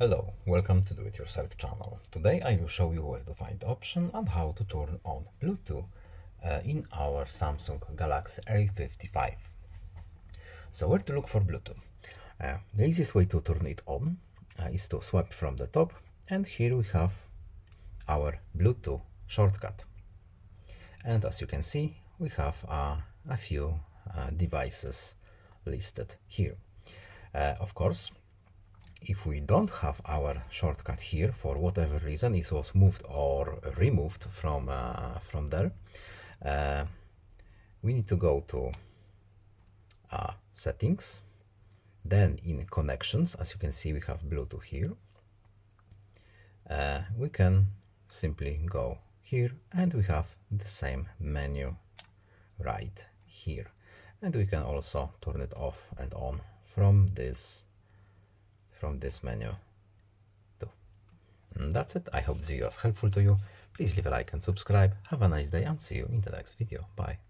Hello, welcome to Do It Yourself channel. Today I will show you where to find the option and how to turn on Bluetooth in our Samsung Galaxy A55. So where to look for Bluetooth? The easiest way to turn it on is to swipe from the top, and here we have our Bluetooth shortcut. And as you can see, we have a few devices listed here. Of course, if we don't have our shortcut here, for whatever reason it was moved or removed from there, we need to go to settings, then in connections. As you can see, we have Bluetooth here. We can simply go here and we have the same menu right here, and we can also turn it off and on from this menu too. And that's it. I hope this video was helpful to you. Please leave a like and subscribe. Have a nice day and see you in the next video. Bye.